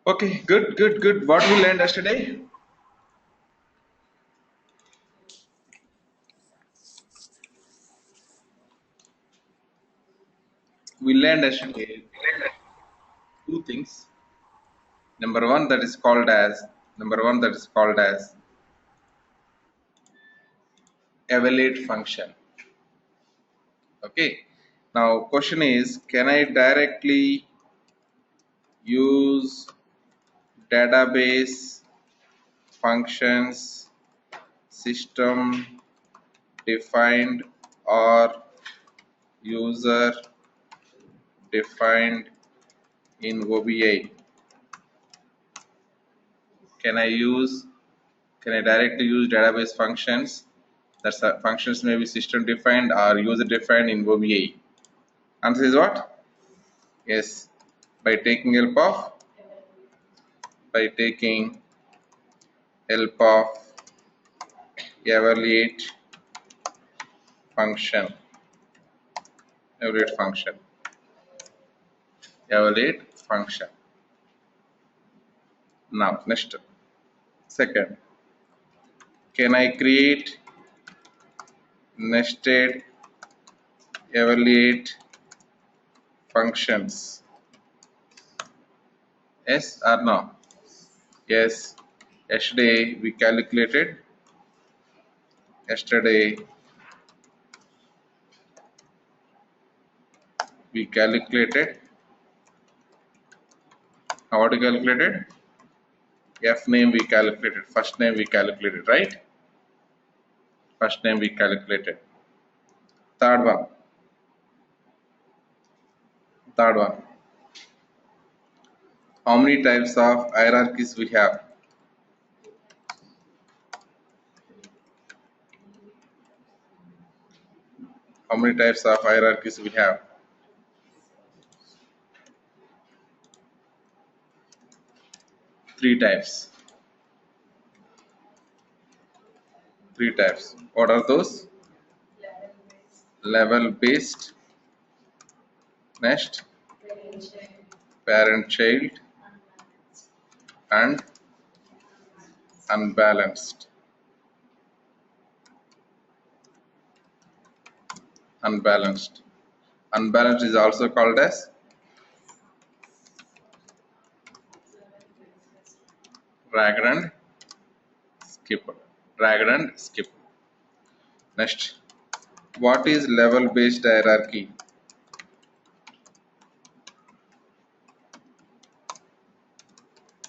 Okay, good. What we learned yesterday? We learned yesterday two things. Number one that is called as evaluate function. Okay. Now question is, can I directly use database functions system defined or user defined in OBIEE? Can I use Can I directly use database functions? That functions may be system defined or user defined in OBIEE. Answer is what? Yes. By taking help of evaluate function. Evaluate function. Evaluate function. Now next. Second. Can I create nested evaluate functions? Yes or no? Yes. Yesterday we calculated what we calculated? F name we calculated, first name we calculated, right? First name we calculated. Third one. How many types of hierarchies we have? How many types of hierarchies we have? Three types. What are those? Level based, next parent child, and unbalanced. Unbalanced is also called as dragged and skipped. Next, what is level based hierarchy?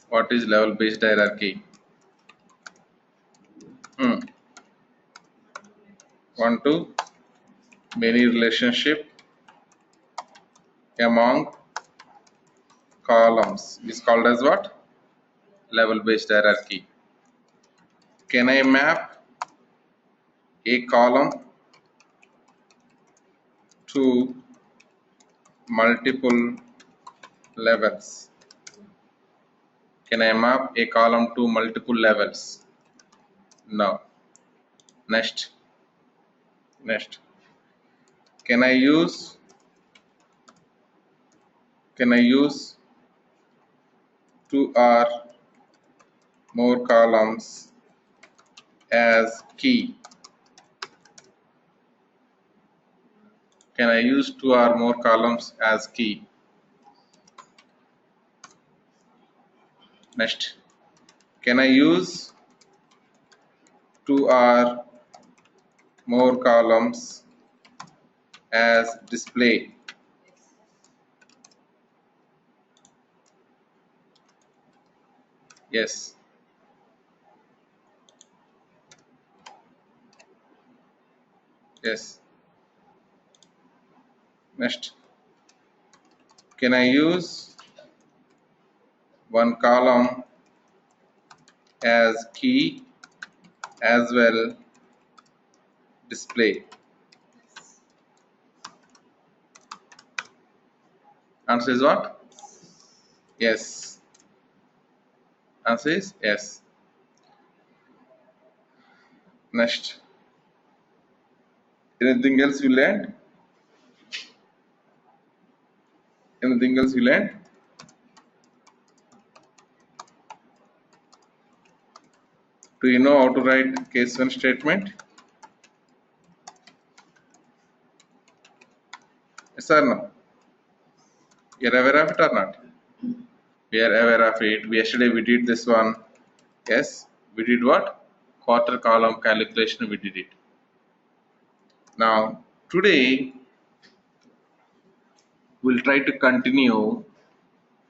What is level based hierarchy? One to many relationship among columns is called as what? Level based hierarchy. Can I map a column to multiple levels? Can I map a column to multiple levels? No. Next. Can I use two or more columns as key? Can I use two or more columns as key? Next, can I use two or more columns as display? Yes. Next, can I use one column as key as well display? Answer is what? Yes. Answer is yes. Next, anything else you learned? Do you know how to write case 1 statement? Yes or no? You're aware of it or not? We are aware of it. Yesterday we did this one. Yes, we did what? Quarter column calculation, we did it. Now, today we'll try to continue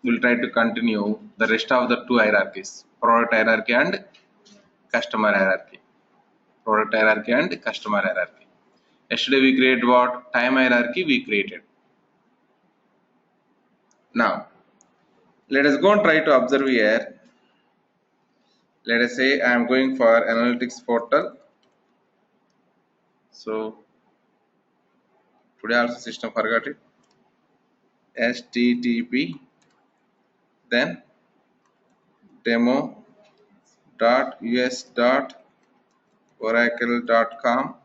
the rest of the two hierarchies, product hierarchy and customer hierarchy. Product hierarchy and customer hierarchy. Yesterday we created what? Time hierarchy we created. Now, let us go and try to observe here. Let us say I am going for analytics portal. So, today also system forgot it. HTTP then demo.us.oracle.com,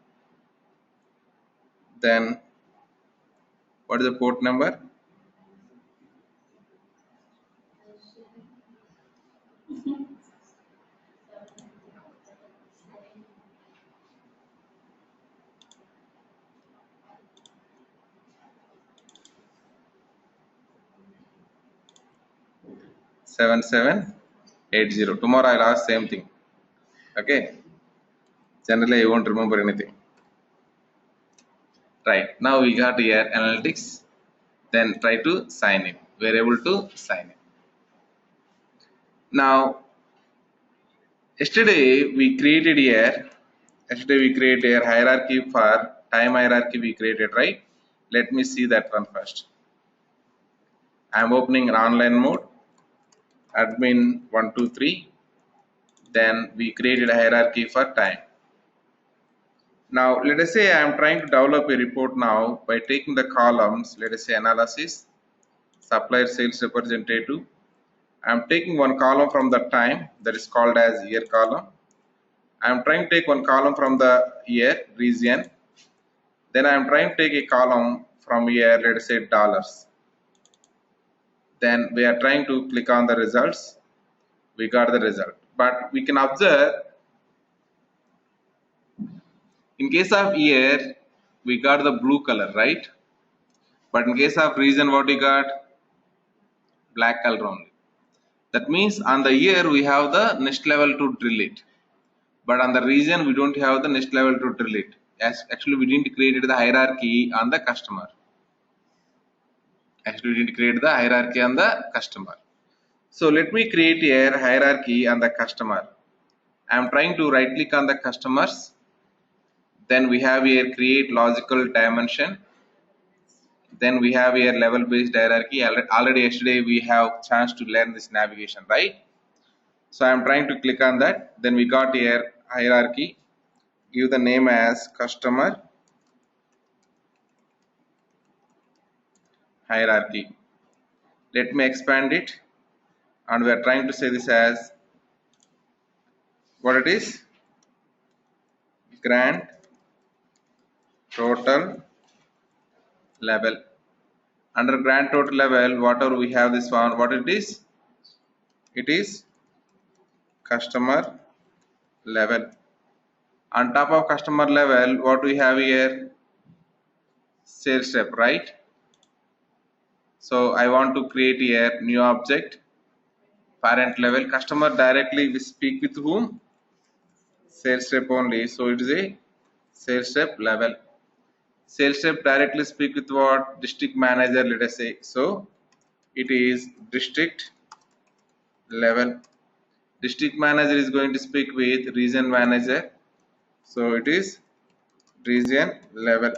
then what is the port number? $7780. Tomorrow I'll ask same thing. Okay. Generally I won't remember anything. Right. Now we got here analytics. Then try to sign in. We are able to sign in. Now yesterday we created here hierarchy for time hierarchy we created, right? Let me see that one first. I am opening an online mode, admin 123. Then we created a hierarchy for time. Now let us say I am trying to develop a report now by taking the columns. Let us say analysis, supplier sales representative. I am taking one column from the time, that is called as year column. I am trying to take one column from the year region. Then I am trying to take a column from year, let us say dollars. Then we are trying to click on the results. We got the result. But we can observe, in case of year, we got the blue color, right? But in case of region, what we got? Black color only. That means on the year we have the next level to drill it. But on the region we don't have the next level to drill it. As actually we didn't create the hierarchy on the customer. So let me create a hierarchy on the customer. I am trying to right click on the customers. Then we have here create logical dimension. Then we have here level based hierarchy. Already yesterday we have chance to learn this navigation, right? So I am trying to click on that. Then we got here hierarchy. Give the name as customer hierarchy. Let me expand it, and we are trying to say this as what it is: grand total level. Under grand total level, whatever we have this one, what it is? It is customer level. On top of customer level, what we have here? Sales rep, right? So I want to create here new object, parent level. Customer directly we speak with whom? Sales rep only. So it is a sales rep level. Sales rep directly speak with what? District manager, let us say. So it is district level. District manager is going to speak with region manager. So it is region level.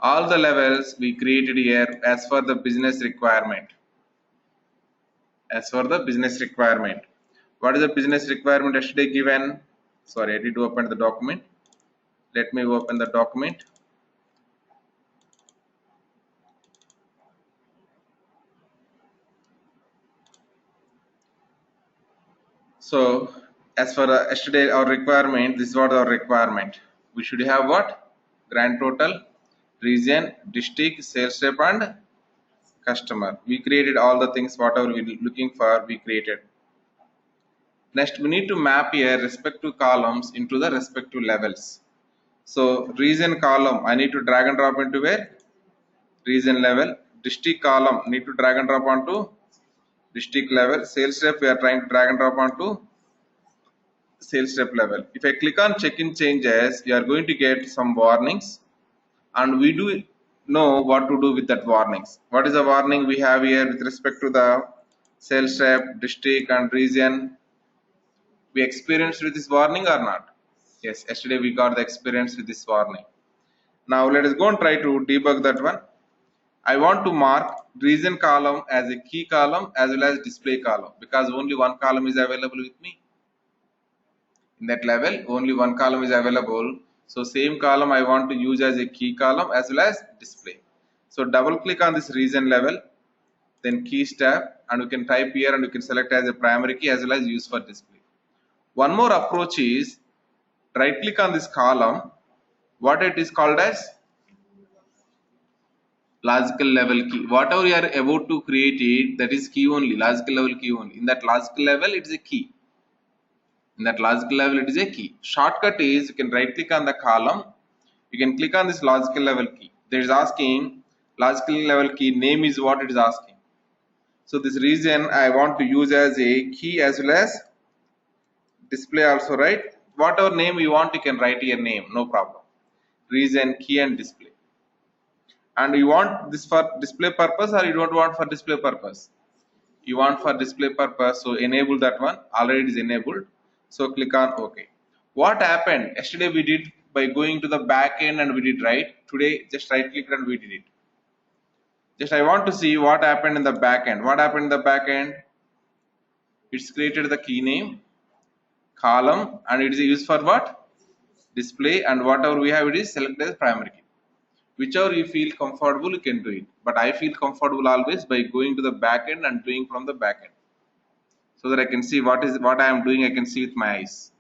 All the levels we created here as for the business requirement. What is the business requirement yesterday given? Sorry, I did open the document. Let me open the document. So as for yesterday our requirement, this is what our requirement. We should have what? Grand total, region, district, sales rep and customer. We created all the things whatever we looking for, we created. Next, we need to map here respective columns into the respective levels. So region column, I need to drag and drop into where? Region level. District column, need to drag and drop onto district level. Sales rep, we are trying to drag and drop onto sales rep level. If I click on check-in changes, you are going to get some warnings, and we do know what to do with that warnings. What is the warning we have here with respect to the sales rep, district and region? We experienced with this warning or not? Yes, yesterday we got the experience with this warning. Now let us go and try to debug that one. I want to mark region column as a key column as well as display column, because only one column is available with me. In that level, only one column is available. So same column I want to use as a key column as well as display. So double click on this region level, then keys tab, and you can type here and you can select as a primary key as well as use for display. One more approach is right click on this column. What it is called as? Logical level key. Whatever you are about to create it, that is key only, logical level key only. In that logical level, it is a key. In that logical level, it is a key. Shortcut is you can right click on the column. You can click on this logical level key. There is asking logical level key name is what it is asking. So this region I want to use as a key as well as display also, right? Whatever name you want, you can write your name, no problem. Region, key and display. And you want this for display purpose or you don't want for display purpose? You want for display purpose, so enable that one. Already it is enabled. So click on OK. What happened? Yesterday we did by going to the back end and we did right. Today just right click and we did it. Just I want to see what happened in the back end. What happened in the back end? It's created the key name, column, and it is used for what? Display, and whatever we have it is selected as primary key. Whichever you feel comfortable, you can do it. But I feel comfortable always by going to the back end and doing from the back end, so that I can see what I am doing. I can see with my eyes.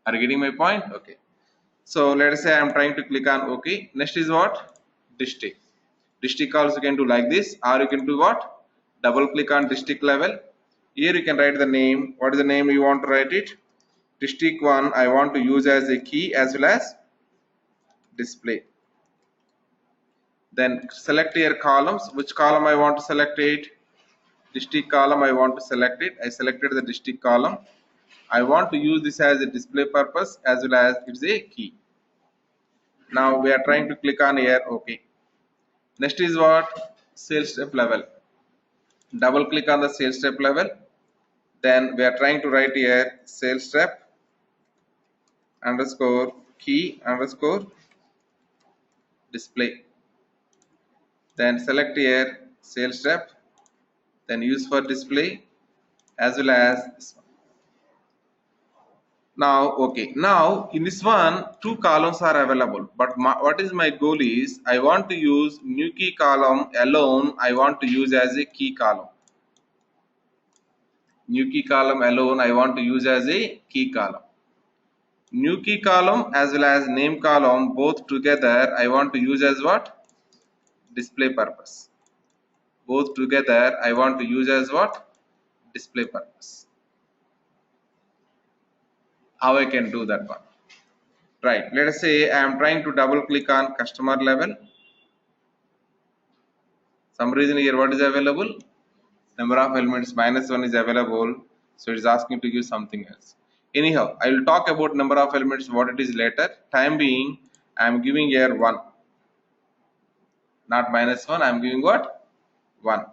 Are you getting my point? Okay. So let us say I am trying to click on OK. Next is what? District. District also you can do like this, or you can do what? Double click on district level. Here you can write the name. What is the name you want to write it? District 1 I want to use as a key as well as display. Then select your columns. Which column I want to select it? District column I want to select it. I selected the district column. I want to use this as a display purpose as well as it's a key. Now we are trying to click on here OK. Next is what? Sales rep level. Double click on the sales rep level. Then we are trying to write here sales rep underscore key underscore display. Then select here sales rep, then use for display as well as this one. Now okay, now in this one two columns are available, but what is my goal is I want to use new key column alone. I want to use as a key column. New key column alone I want to use as a key column. New key column as well as name column both together I want to use as what? Display purpose. Both together I want to use as what? Display purpose. How I can do that one? Right, let us say I am trying to double click on customer level. Some reason here what is available? Number of elements -1 is available, so it is asking to give something else. Anyhow, I will talk about number of elements what it is later. Time being I am giving here 1, not -1. I am giving what? 1.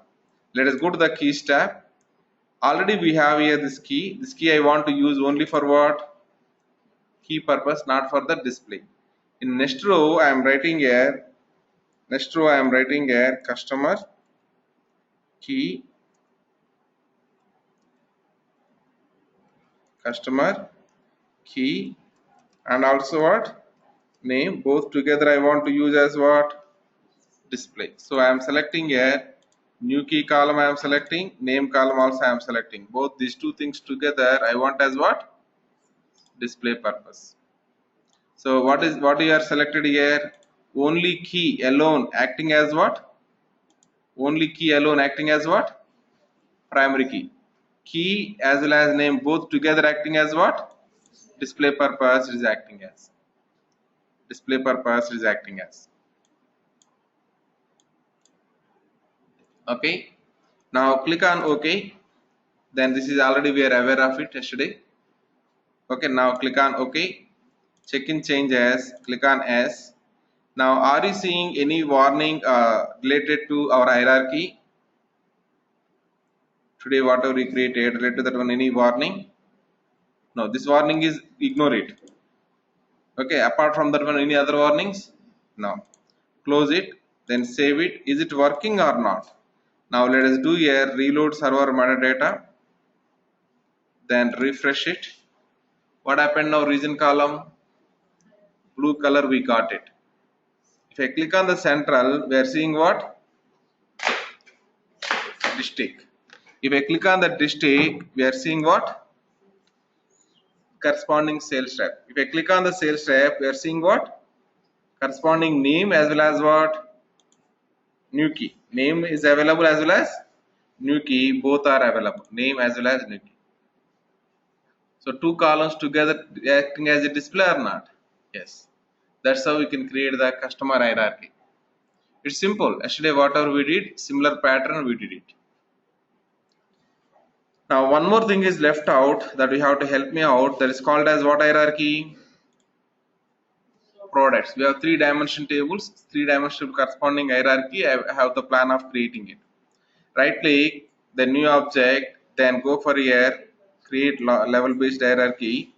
Let us go to the keys tab. Already we have here this key. This key I want to use only for what? Key purpose, not for the display. In next row I am writing here. Next row I am writing here customer key, customer key, and also what? Name. Both together I want to use as what? Display. So I am selecting here new key column I am selecting, name column also I am selecting. Both these two things together I want as what? Display purpose. So what you are selected here? Only key alone acting as what? Only key alone acting as what? Primary key. key as well as name both together acting as what? Display purpose is acting as. Display purpose is acting as. Okay. Now click on OK. Then this is already we are aware of it yesterday. Okay. Now click on OK. Check in change as. Click on S. Now are you seeing any warning related to our hierarchy? Today whatever we created related to that one, any warning? No, this warning is ignore it. Okay, apart from that one, any other warnings? No. Close it, then save it. Is it working or not? Now let us do here reload server metadata, then refresh it. What happened now? Region column, blue color, we got it. If I click on the central, we are seeing what? District. If I click on the district, we are seeing what? Corresponding sales rep. If I click on the sales rep, we are seeing what? Corresponding name as well as what? New key. Name is available as well as new key. Both are available. Name as well as new key. So two columns together acting as a display or not? Yes. That's how we can create the customer hierarchy. It's simple. Yesterday whatever we did, similar pattern we did it. Now one more thing is left out that we have to help me out. That is called as what hierarchy? Products. We have 3-dimension tables, 3-dimensional corresponding hierarchy. I have the plan of creating it. Right click, then new object, then go for here, create level based hierarchy,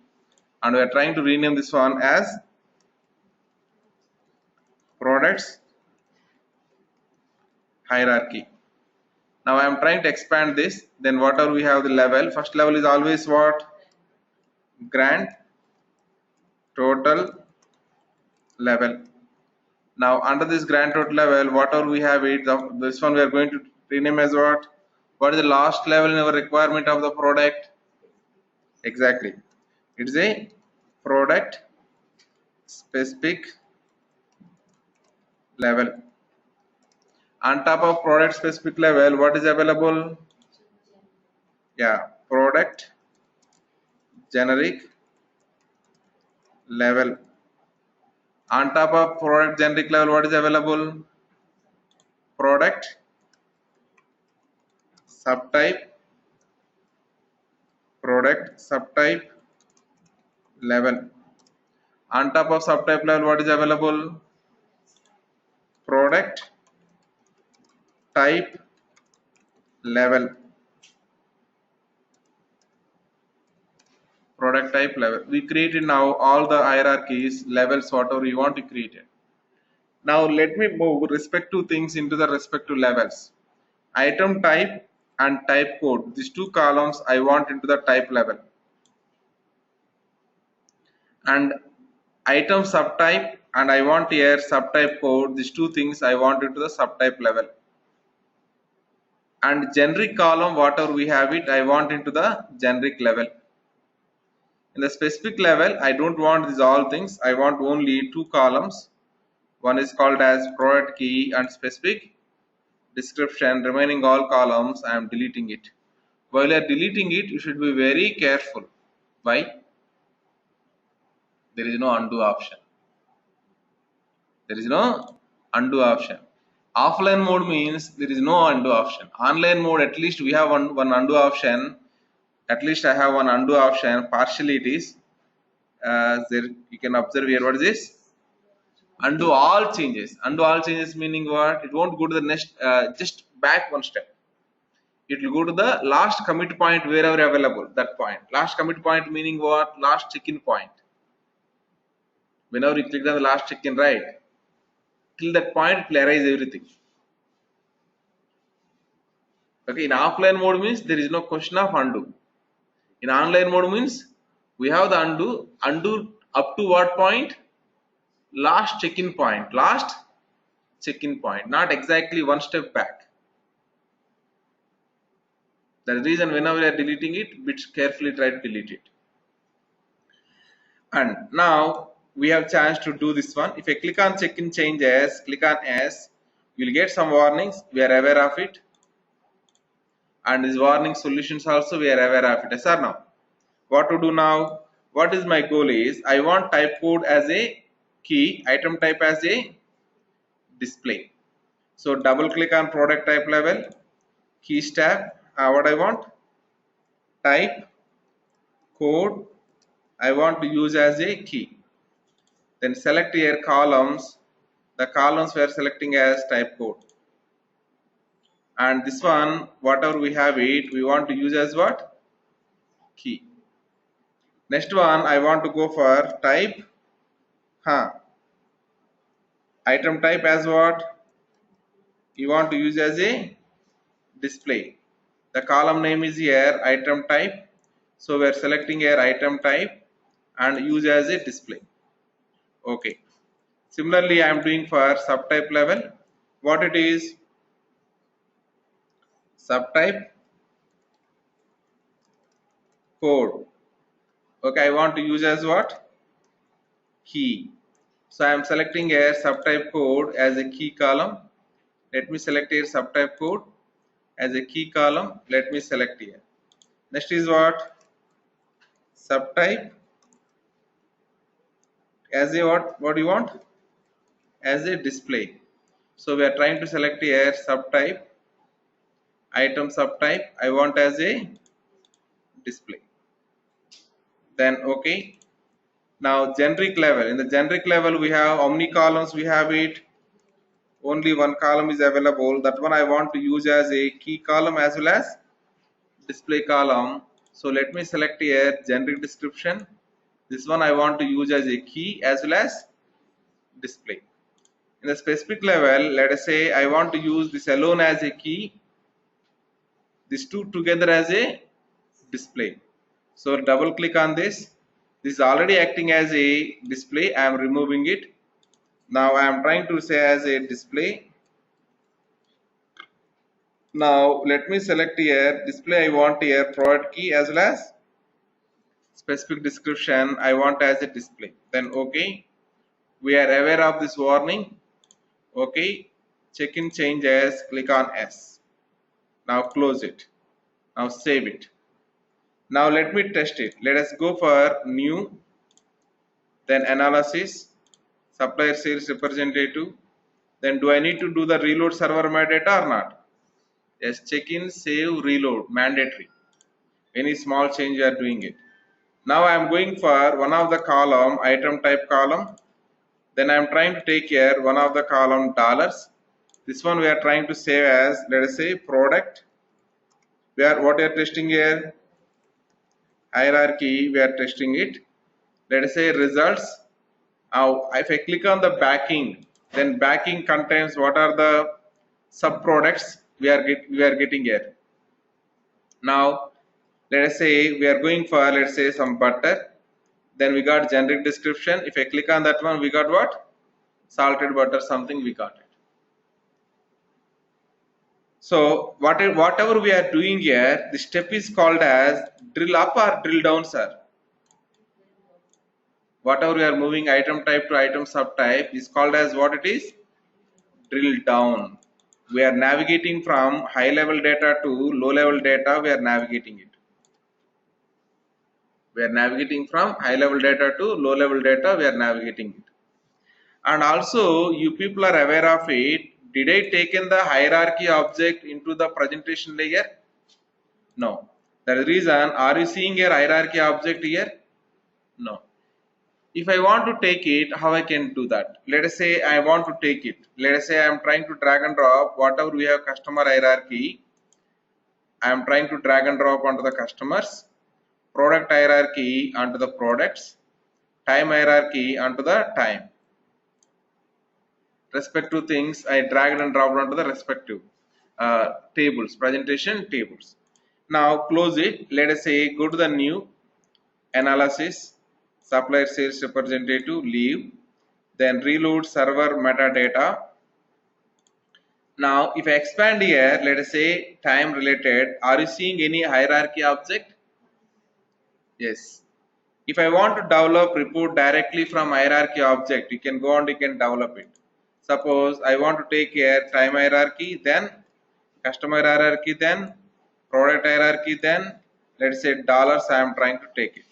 and we are trying to rename this one as products hierarchy. Now I am trying to expand this. Then whatever we have the level, first level is always what? Grand total level. Now under this grand total level, whatever we have it, this one we are going to rename as what? What is the last level in our requirement of the product? Exactly. It is a product specific level. On top of product specific level, what is available? Yeah, product generic level. On top of product generic level, what is available? Product subtype, product subtype level. On top of subtype level, what is available? Product type level. Product type level. We created now all the hierarchies, levels, whatever you want to create it. Now let me move respective things into the respective levels. Item type and type code. These two columns I want into the type level. And item subtype and I want here subtype code. These two things I want into the subtype level. And generic column, whatever we have it, I want into the generic level. In the specific level, I don't want these all things. I want only two columns. One is called as product key and specific description. Remaining all columns, I am deleting it. While you are deleting it, you should be very careful. Why? There is no undo option. There is no undo option. Offline mode means there is no undo option. Online mode, at least we have one undo option. At least I have one undo option. Partially it is. There you can observe here. What is this? Undo all changes. Undo all changes meaning what? It won't go to the next. Just back one step. It will go to the last commit point wherever available. That point. Last commit point meaning what? Last check-in point. Whenever you click on the last check-in, right? Till that point, it will erase everything. Okay. In offline mode means there is no question of undo. In online mode means we have the undo. Undo up to what point? Last check-in point. Last check-in point. Not exactly one step back. That's the reason whenever you are deleting it, bit carefully try to delete it. And now we have chance to do this one. If I click on check-in changes, click on S, you will get some warnings. We are aware of it. and these warning solutions also we are aware of it. Yes or no? What to do now? What is my goal is I want type code as a key, item type as a display. So double click on product type level, keys tab, what I want? Type code I want to use as a key. Then select here columns. The columns we are selecting as type code. And this one, whatever we have it, we want to use as what? Key. Next one, I want to go for type. Item type as what? You want to use as a display. The column name is here item type. So we are selecting here item type and use as a display. Okay. Similarly, I am doing for subtype level. What it is? Subtype code. Okay, I want to use as what? Key. So I am selecting here subtype code as a key column. Let me select here subtype code as a key column. Let me select here. Next is what? Subtype as a what? What do you want? As a display. So we are trying to select here subtype, item subtype. I want as a display. Then okay. Now generic level. In the generic level we have how many columns we have it? Only one column is available. That one I want to use as a key column as well as display column. So let me select here generic description. This one I want to use as a key as well as display. In the specific level, let us say I want to use this alone as a key, these two together as a display. So double click on this. This is already acting as a display. I am removing it. Now I am trying to say as a display. Now let me select here display. I want here product key as well as specific description. I want as a display. Then okay. We are aware of this warning. Okay. Check in changes. Click on S. Now close it. Now save it. Now let me test it. Let us go for new, then analysis, supplier sales representative. Then do I need to do the reload server metadata or not? Yes, check in, save, reload, mandatory. Any small change you are doing it. Now I am going for one of the column, item type column. Then I am trying to take here one of the column dollars. This one we are trying to save as, let us say, product. What we are testing here? Hierarchy, we are testing it. Let us say results. Now if I click on the backing, then backing contains what are the sub products we are getting here. Now let us say we are going for, let's say, some butter. Then we got generic description. If I click on that one, we got what? Salted butter, something we got it. So whatever we are doing here, the step is called as drill up or drill down, sir. Whatever we are moving item type to item subtype is called as what it is? Drill down. We are navigating from high level data to low level data. We are navigating it. We are navigating from high level data to low level data. We are navigating it. And also you people are aware of it. Did I taken the hierarchy object into the presentation layer? No. That is the reason. Are you seeing a hierarchy object here? No. If I want to take it, how I can do that? Let us say I want to take it. Let us say I am trying to drag and drop whatever we have customer hierarchy. I am trying to drag and drop onto the customers. Product hierarchy onto the products. Time hierarchy onto the time. Respective things I dragged and dropped onto the respective tables, presentation tables. Now close it. Let us say go to the new analysis, supplier sales representative, leave, then reload server metadata. Now if I expand here, let us say time related, are you seeing any hierarchy object? Yes. If I want to develop report directly from hierarchy object, you can go and you can develop it. Suppose I want to take here time hierarchy, then customer hierarchy, then product hierarchy, then let's say dollars I am trying to take it.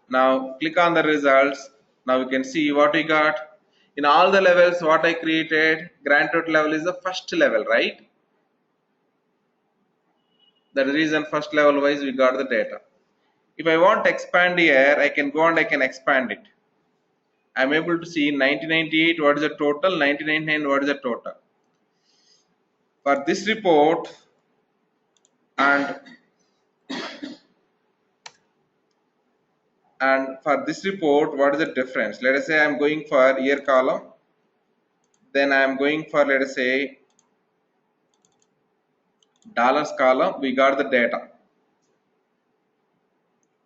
Now click on the results. Now you can see what we got. In all the levels what I created, grand total level is the first level, right? That is the reason first level wise we got the data. If I want to expand here, I can go and I can expand it. I am able to see 1998 what is the total, 1999 what is the total. For this report and for this report what is the difference? Let us say I am going for year column, then I am going for, let us say, dollars column, we got the data.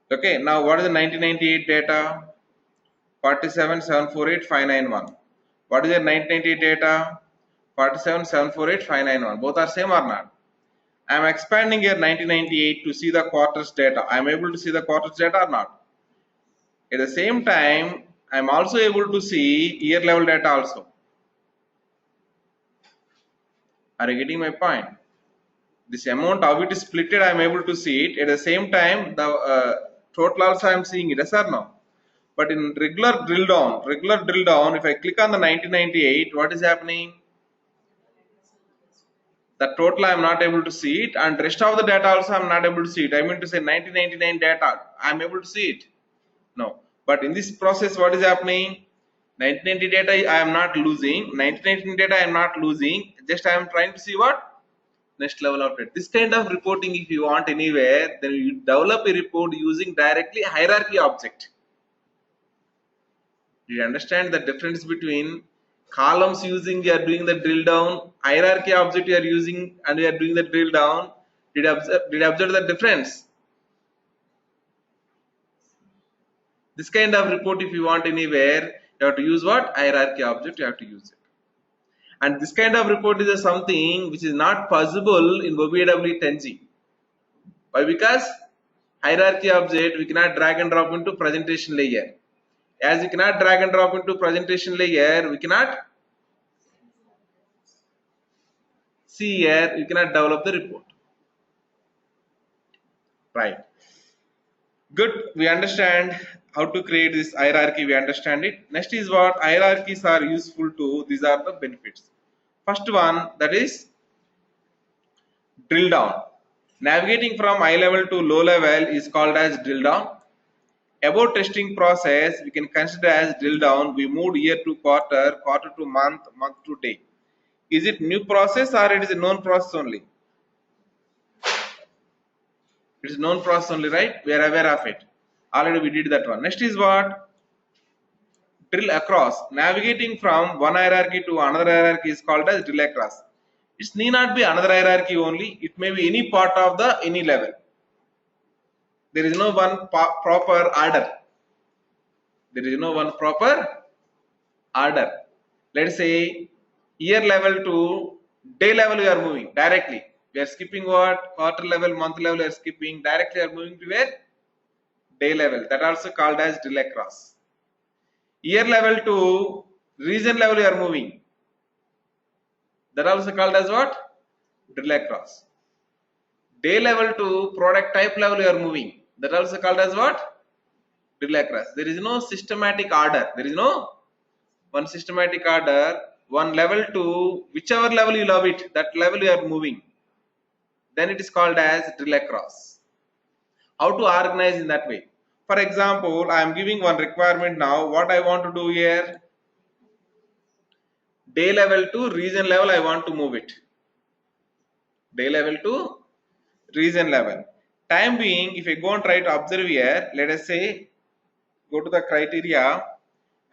Okay, now what is the 1998 data? 47,748,591. What is the 1998 data? 47,748,591. Both are same or not? I am expanding here 1998 to see the quarters data. I am able to see the quarters data or not? At the same time, I am also able to see year level data also. Are you getting my point? This amount, how it is splitted, I am able to see it. At the same time, the total also I am seeing it, yes or no? But in regular drill down, if I click on the 1998, what is happening? The total I am not able to see it, and rest of the data also I am not able to see it. I mean to say 1999 data, I am able to see it. No. But in this process, what is happening? 1990 data I am not losing. 1999 data I am not losing. Just I am trying to see what? Next level of it. This kind of reporting, if you want anywhere, then you develop a report using directly hierarchy object. Do you understand the difference between columns using you are doing the drill down, hierarchy object you are using and you are doing the drill down? Did you observe the difference? This kind of report, if you want anywhere, you have to use what? Hierarchy object, you have to use it. And this kind of report is something which is not possible in OBIEE 10G. Why? Because hierarchy object we cannot drag and drop into presentation layer. As we cannot drag and drop into presentation layer, we cannot see here, you cannot develop the report. Right. Good, we understand how to create this hierarchy, we understand it. Next is what hierarchies are useful to. These are the benefits. First one, that is drill down. Navigating from high level to low level is called as drill down. About testing process, we can consider as drill down. We moved year to quarter, quarter to month, month to day. Is it new process or it is a known process only? It is known process only, right? We are aware of it. Already we did that one. Next is what? Drill across. Navigating from one hierarchy to another hierarchy is called as drill across. It need not be another hierarchy only. It may be any part of the any level. There is no one proper order. There is no one proper order. Let's say year level to day level we are moving directly. We are skipping what? Quarter level, month level we are skipping. Directly we are moving to where? Day level. That also called as drill across. Year level to region level we are moving. That also called as what? Drill across. Day level to product type level we are moving. That also called as what? Drill across. There is no systematic order. There is no one systematic order. One level to whichever level you love it, that level you are moving. Then it is called as drill across. How to organize in that way? For example, I am giving one requirement now. What I want to do here? Day level to region level I want to move it. Day level to region level. Time being, if I go and try to observe here, let us say, go to the criteria,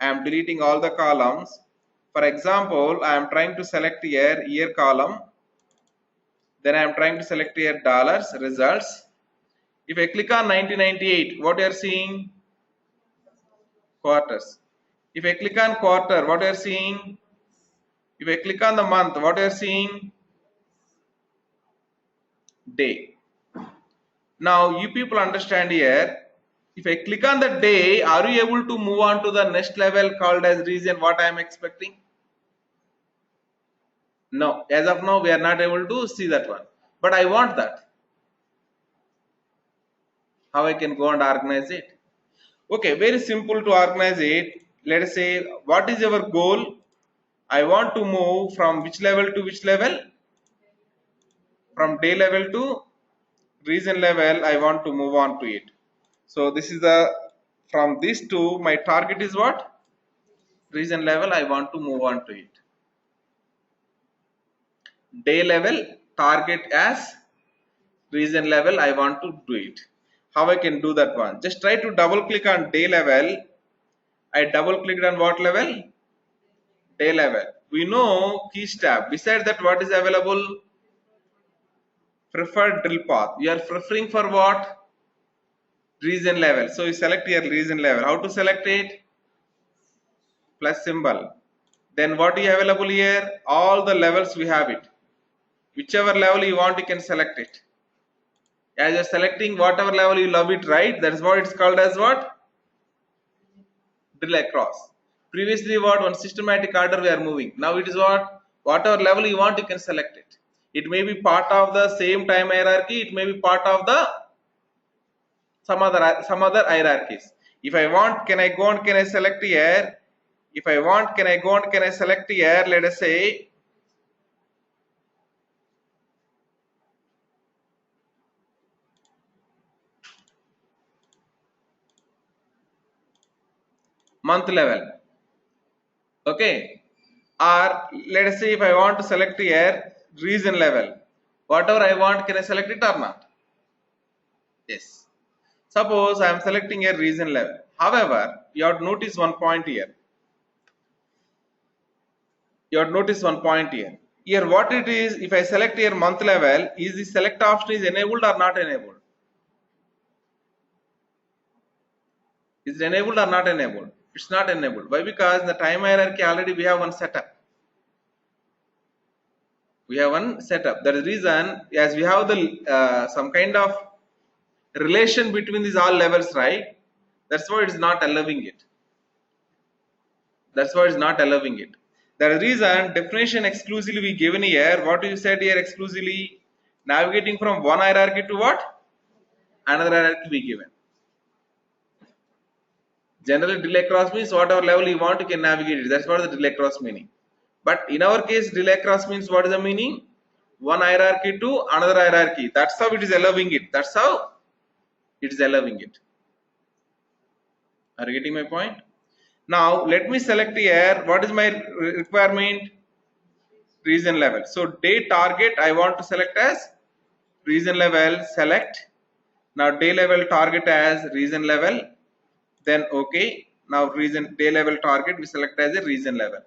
I am deleting all the columns. For example, I am trying to select here year column. Then I am trying to select here dollars results. If I click on 1998, what you are seeing? Quarters. If I click on quarter, what you are seeing? If I click on the month, what you are seeing? Day. Now you people understand here. If I click on the day, are you able to move on to the next level called as region? What I am expecting? No, as of now we are not able to see that one. But I want that. How I can go and organize it? Okay, very simple to organize it. Let us say, what is our goal? I want to move from which level to which level? From day level to region level. I want to move on to it. So this is the, from this to my target is what? Region level. I want to move on to it. Day level, target as region level. I want to do it. How I can do that one? Just try to double click on day level. I double clicked on what level? Day level. We know keys tab. Besides that, what is available? Preferred drill path. You are preferring for what? Region level. So you select your region level. How to select it? Plus symbol. Then what is available here? All the levels we have it. Whichever level you want, you can select it. As you're selecting whatever level you love it, right? That's what it's called as what? Drill across. Previously what? One systematic order we are moving. Now it is what? Whatever level you want, you can select it. It may be part of the same time hierarchy. It may be part of the some other hierarchies. If I want, can I go and can I select here? If I want, can I go and can I select here? Let us say month level. Okay. Or let us say if I want to select here region level. Whatever I want, can I select it or not? Yes. Suppose I am selecting a region level. However, you have to notice one point here. You have to notice one point here. Here what it is, if I select here month level, is the select option is enabled or not enabled? Is it enabled or not enabled? It's not enabled. Why? Because in the time hierarchy already we have one setup. We have one setup. That is the reason, as we have the some kind of relation between these all levels, right? That's why it's not allowing it. That's why it's not allowing it. That is the reason definition exclusively we given here. What you said here exclusively? Navigating from one hierarchy to what? Another hierarchy we given. Generally drill across means whatever level you want you can navigate it. That's what the drill across meaning. But in our case drill across means what is the meaning? One hierarchy to another hierarchy. That's how it is allowing it. That's how it is allowing it. Are you getting my point? Now let me select here. What is my requirement? Region level. So day target I want to select as region level. Select. Now day level target as region level. Then okay. Now region day level target we select as a region level.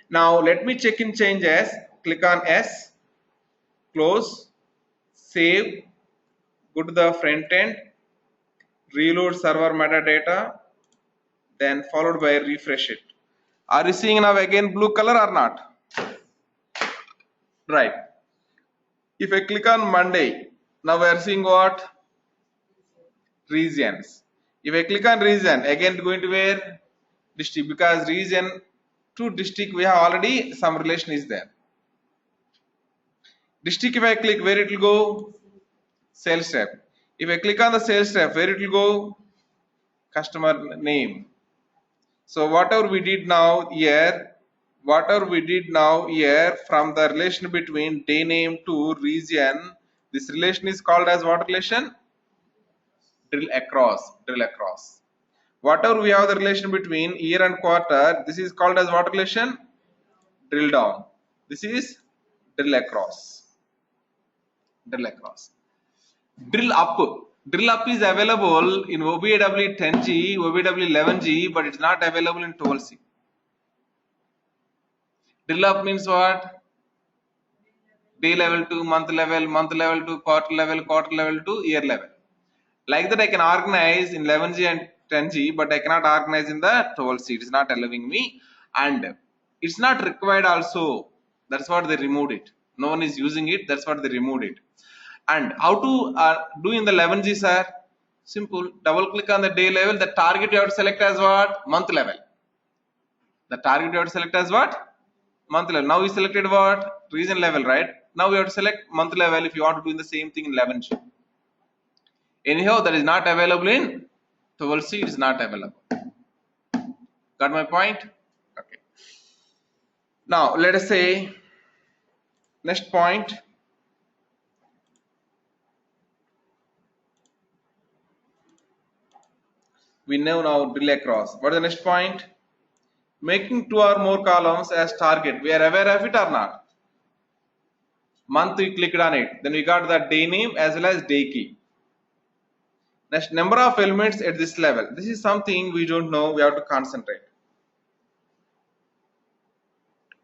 Now let me check in changes. Click on S. Close. Save. Go to the front end. Reload server metadata. Then followed by refresh it. Are you seeing now again blue color or not? Right. If I click on Monday, now we are seeing what? Regions. If I click on region, again going to where? District, because region to district we have already some relation is there. District if I click, where it will go? Sales rep. If I click on the sales rep, where it will go? Customer name. So whatever we did now here, from the relation between day name to region, this relation is called as what relation? Drill across. Whatever we have the relation between year and quarter, this is called as what relation? Drill down. This is drill across. Drill up. Drill up is available in OBIEE 10G, OBIEE 11G, but it's not available in 12C. Drill up means what? Day level to month level to quarter level to year level. Like that I can organize in 11G and 10G, but I cannot organize in the 12C. It is not allowing me, and it's not required also. That's what they removed it. No one is using it. That's what they removed it. And how to do in the 11G, sir? Simple. Double click on the day level. The target you have to select as what? Month level. The target you have to select as what? Month level. Now we selected what? Region level, right? Now we have to select month level if you want to do the same thing in 11G. Anyhow, that is not available in 12C. It is not available. Got my point? Okay. Now let us say next point. We know now drill across. What is the next point? Making 2 or more columns as target. We are aware of it or not? Month we clicked on it. Then we got the day name as well as day key. Next, number of elements at this level. This is something we don't know. We have to concentrate.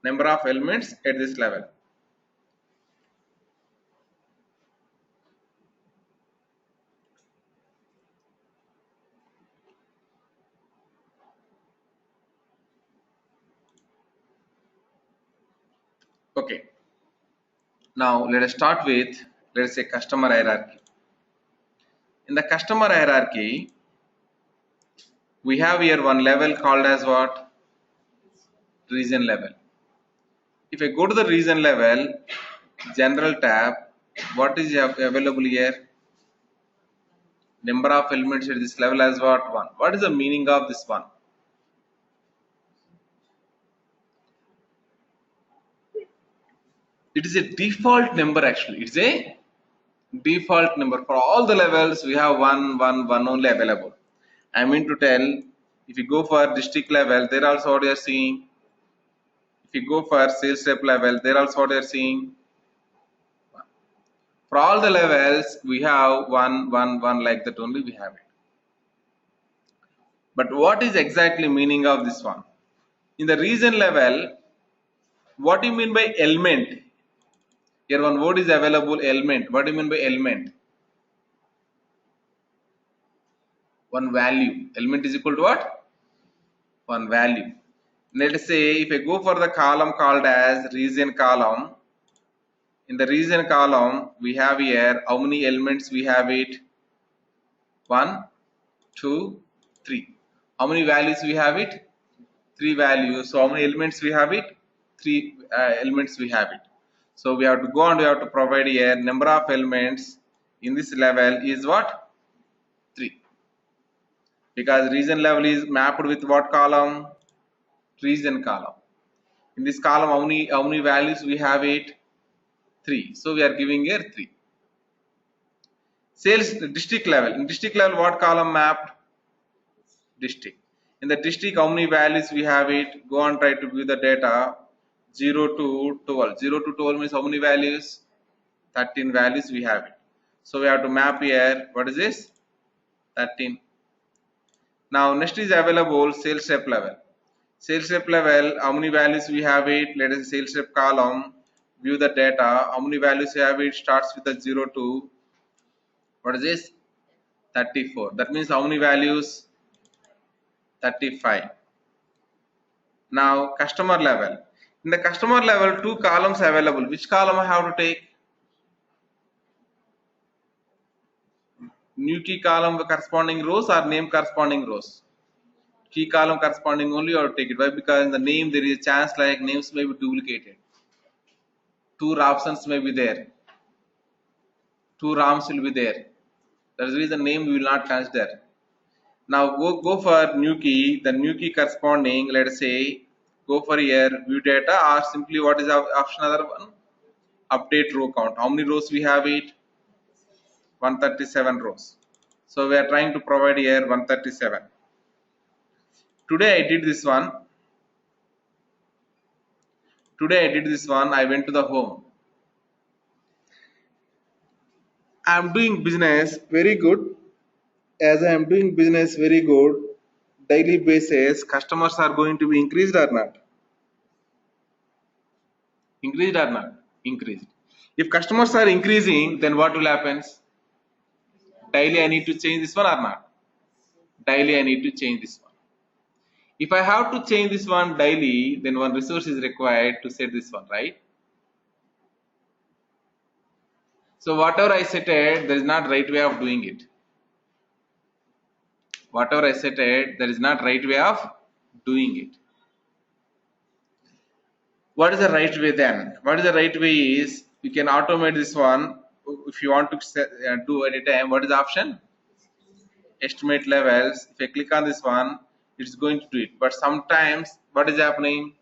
Number of elements at this level. Okay. Now let us start with, let us say, customer hierarchy. In the customer hierarchy, we have here one level called as what? Region level. If I go to the region level, general tab, what is available here? Number of elements at this level as what? 1. What is the meaning of this one? It is a default number actually. It's a default number. For all the levels, we have one only available. I mean to tell, if you go for district level, there also what you are seeing. If you go for sales rep level, there also what you are seeing. For all the levels, we have one like that only we have it. But what is exactly meaning of this one? In the region level, what do you mean by element? Here one word is available, element. What do you mean by element? One value. Element is equal to what? One value. Let us say if I go for the column called as region column, in the region column we have here how many elements we have it? 1, 2, 3. How many values we have it? 3 values. So how many elements we have it? 3 elements we have it. So we have to go and we have to provide here number of elements in this level is what? 3. Because region level is mapped with what column? Region column. In this column how many values we have it? 3. So we are giving here 3. Sales district level. In district level what column mapped? District. In the district how many values we have it? Go and try to give the data 0 to 12. 0 to 12 means how many values? 13 values we have it. So we have to map here. What is this? 13. Now next is available sales rep level. Sales rep level, how many values we have it? Let us say sales rep column, view the data, how many values we have it? Starts with the 0 to, what is this? 34. That means how many values? 35. Now customer level. In the customer level, 2 columns available. Which column I have to take? New key column corresponding rows or name corresponding rows? Key column corresponding only or take it. Why? Because in the name there is a chance like names may be duplicated. 2 options may be there. 2 ROMs will be there. That is the reason name we will not consider. Now go for new key. The new key corresponding, let us say, go for here view data or simply what is our option other one? Update row count. How many rows we have it? 137 rows. So we are trying to provide here 137. Today I did this one. I went to the home. I am doing business very good. As I am doing business very good, daily basis, customers are going to be increased or not? Increased or not? Increased. If customers are increasing, then what will happen? Daily I need to change this one or not? Daily I need to change this one. If I have to change this one daily, then one resource is required to set this one, right? So whatever I set it, there is not right way of doing it. Whatever I set it, there is not right way of doing it. What is the right way then? What is the right way is you can automate this one if you want to do at a time. What is the option? Estimate levels. If I click on this one, it's going to do it. But sometimes what is happening?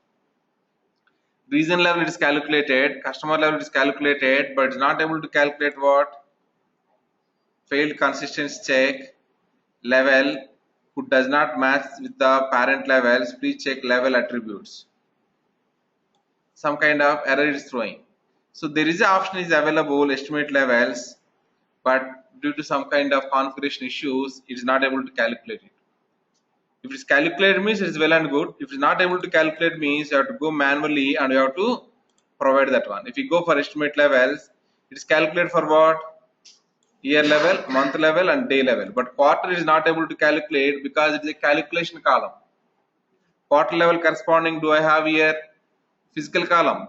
Region level it is calculated, customer level it is calculated, but it's not able to calculate what? Failed consistency check level who does not match with the parent levels. Please check level attributes. Some kind of error is throwing. So there is an option is available estimate levels, but due to some kind of configuration issues, it is not able to calculate it. If it's calculated means it is well and good. If it's not able to calculate means you have to go manually and you have to provide that one. If you go for estimate levels, it is calculated for what? Year level, month level and day level. But quarter is not able to calculate because it is a calculation column. Quarter level corresponding, do I have here physical column?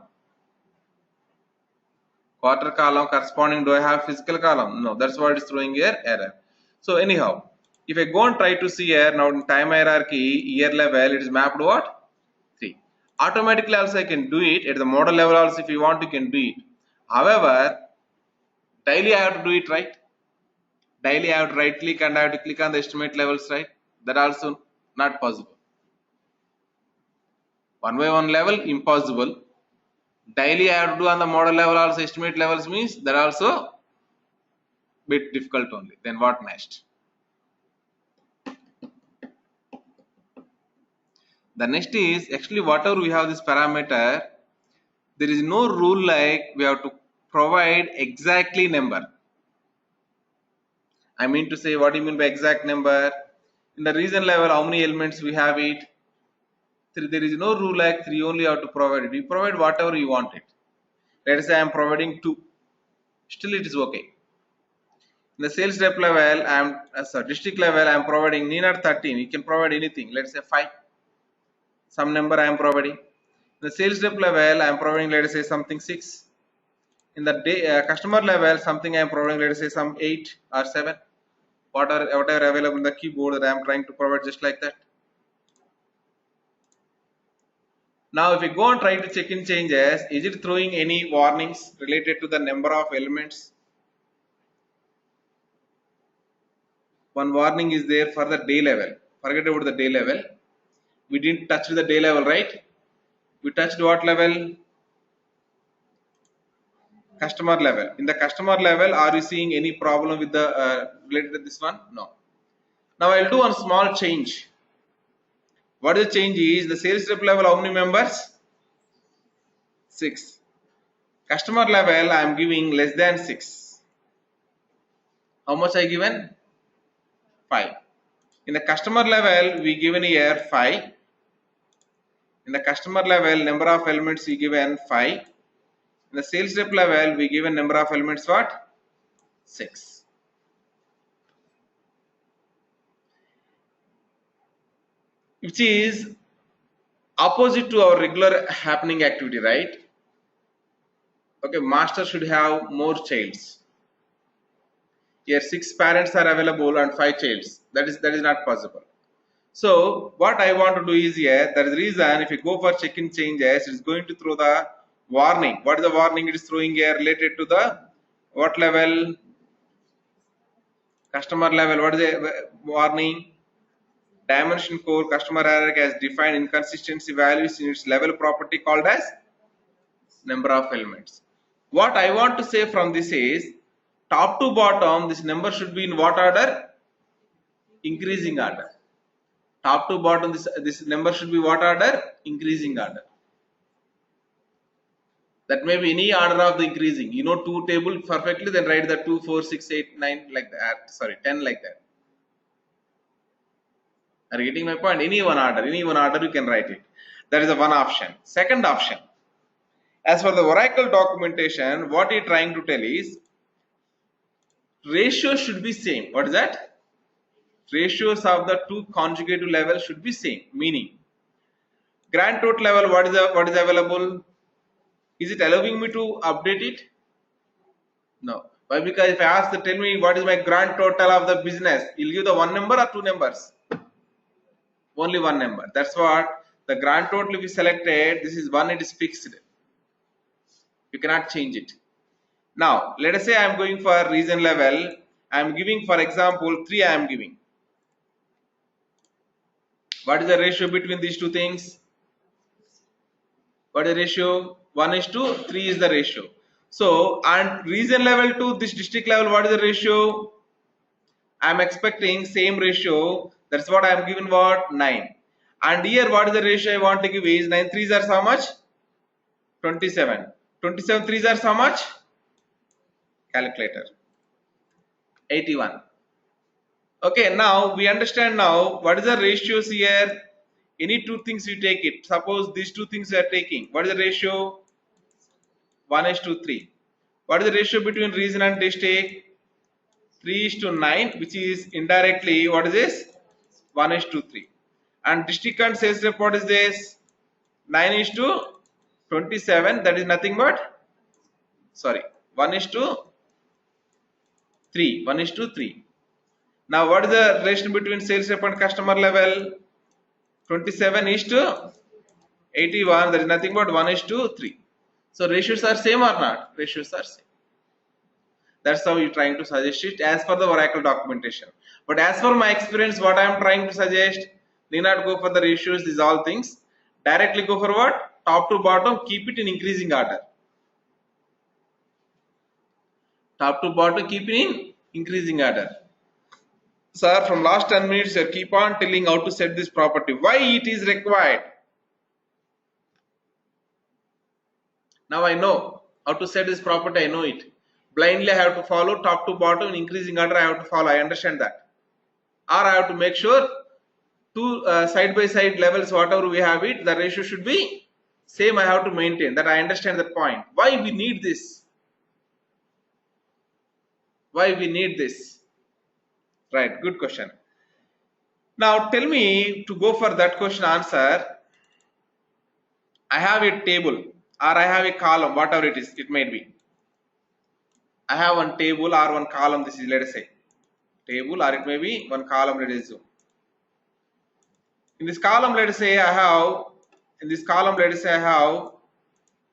Quarter column corresponding, do I have physical column? No, that's why it's throwing here error. So anyhow, if I go and try to see here now in time hierarchy year level, it is mapped what? 3. Automatically also I can do it at the model level also if you want you can do it. However, daily I have to do it, right? Daily I have to right click and I have to click on the estimate levels, right? That also not possible. One by one level impossible. Daily I have to do on the model level also estimate levels means that also bit difficult only. Then what next? The next is actually whatever we have this parameter, there is no rule like we have to provide exactly number. I mean to say, what do you mean by exact number? In the region level, how many elements we have it? 3. There is no rule like 3 only have to provide it. You provide whatever you want it. Let us say I am providing 2. Still it is okay. In the sales rep level, I am district level, I am providing need not 13. You can provide anything. Let's say 5. Some number I am providing. In the sales rep level, I am providing let us say something 6. In the customer level, something I am providing let us say some 8 or 7. Whatever available in the keyboard that I am trying to provide just like that. Now if we go and try to check in changes, is it throwing any warnings related to the number of elements? One warning is there for the day level. Forget about the day level. We didn't touch the day level, right? We touched what level? Customer level. In the customer level, are you seeing any problem with the related to this one? No. Now I'll do one small change. What is the change is the sales rep level how many members? 6. Customer level I am giving less than 6. How much I given? 5. In the customer level we given here 5. In the customer level number of elements we given 5. In the sales rep level we given number of elements what? 6. Which is opposite to our regular happening activity, right? Okay, master should have more childs. Here 6 parents are available and 5 childs. That is not possible. So what I want to do is here, that is the reason if you go for check-in changes, it's going to throw the warning. What is the warning it is throwing here related to the what level? Customer level. What is the warning? Dimension core customer hierarchy has defined inconsistency values in its level property called as number of elements. What I want to say from this is top to bottom this number should be in what order? Increasing order. Top to bottom this number should be what order? Increasing order. That may be any order of the increasing. You know 2 table perfectly, then write the 2, 4, 6, 8, 9 like that. Sorry, 10 like that. Are you getting my point? Any one order you can write it. That is the one option. Second option. As for the Oracle documentation, what you're trying to tell is ratio should be same. What is that? Ratios of the 2 conjugative levels should be same. Meaning, grand total level, what is available? Is it allowing me to update it? No. Why? Because if I ask tell me what is my grand total of the business, you'll give the one number or 2 numbers? Only one number. That's what The grand total we selected, this is 1, it is fixed. You cannot change it. Now, let us say I am going for region level. I am giving, for example, 3 I am giving. What is the ratio between these two things? What is the ratio? 1:3 is the ratio. So, and region level to this district level, what is the ratio? I am expecting same ratio. That's what I am given, what? 9. And here, what is the ratio I want to give is 9 threes are how much? 27. 27 threes are how much? Calculator. 81. Okay, now we understand now what is the ratios here. Any two things you take it. Suppose these two things you are taking. What is the ratio? 1:3. What is the ratio between region and district? 3:9, which is indirectly what is this? 1:3. And district and sales rep, what is this? 9:27. That is nothing but 1:3. 1:3. Now, what is the relation between sales rep and customer level? 27:81. That is nothing but 1:3. So ratios are same or not? Ratios are same. That's how you're trying to suggest it as per the Oracle documentation. But as for my experience, what I am trying to suggest, need not go for the ratios, these all things. Directly go for what? Top to bottom, keep it in increasing order. Top to bottom, keep it in increasing order. Sir, from last 10 minutes, you keep on telling how to set this property. Why it is required? Now I know how to set this property, I know it. Blindly I have to follow top to bottom in increasing order, I have to follow, I understand that. Or I have to make sure two side by side levels, whatever we have it, the ratio should be same, I have to maintain. That I understand that point. Why we need this? Why we need this? Right, good question. Now tell me, to go for that question answer, I have a table or I have a column, whatever it is, it might be. I have one table or one column, this is, let us say, table, or it may be one column, let us zoom. In this column, let us say I have,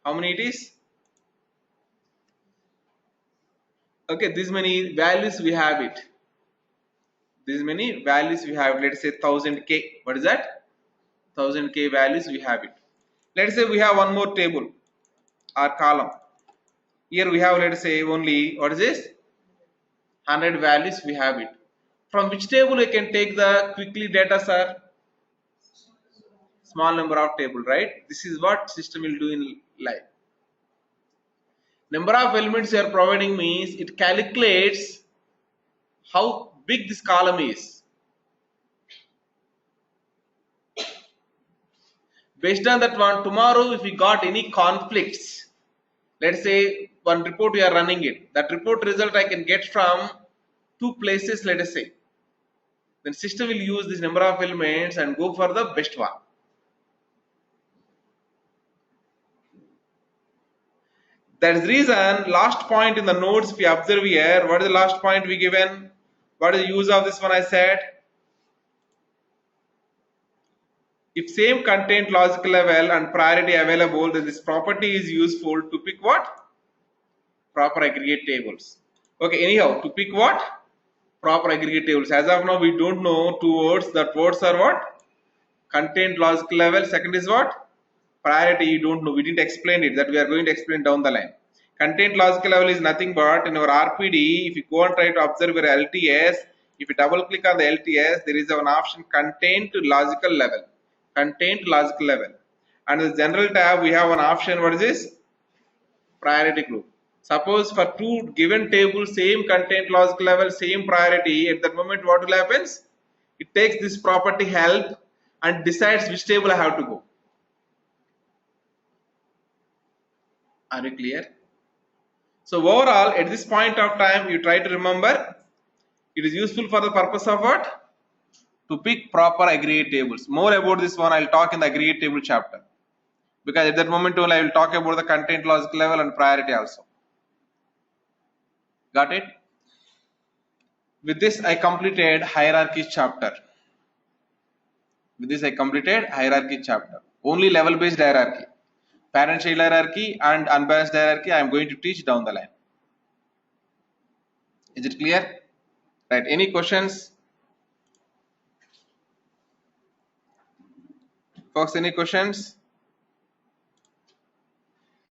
how many it is? Okay, this many values we have it. This many values we have, let us say 1000k. What is that? 1000k values we have it. Let us say we have one more table or column. Here we have, let us say, only, what is this? 100 values we have it. From which table we can take the quickly data, sir? Small number of table, right? This is what system will do in live. Number of elements you are providing means it calculates how big this column is. Based on that one, tomorrow if we got any conflicts, let's say one report we are running it, that report result I can get from two places, let us say. Then system will use this number of elements and go for the best one. That is the reason last point in the notes we observe here. What is the last point we given? What is the use of this one? I said, if same content, logical level and priority available, then this property is useful to pick what? Proper aggregate tables. Okay, anyhow, to pick what? Proper aggregate tables. As of now, we don't know two words. That words are what? Content, logical level. Second is what? Priority, you don't know. We didn't explain it. That we are going to explain down the line. Content, logical level is nothing but in our RPD, if you go and try to observe your LTS, if you double click on the LTS, there is an option content to logical level. Content to logical level. And in the general tab, we have an option. What is this? Priority group. Suppose for two given tables, same content, logical level, same priority, at that moment what will happen? It takes this property help and decides which table I have to go. Are you clear? So overall, at this point of time, you try to remember, it is useful for the purpose of what? To pick proper aggregate tables. More about this one, I will talk in the aggregate table chapter. Because at that moment only, I will talk about the content, logical level and priority also. Got it? With this, I completed hierarchies chapter. Only level based hierarchy. Parent child hierarchy and unbalanced hierarchy I am going to teach down the line. Is it clear? Right, any questions? Folks, any questions?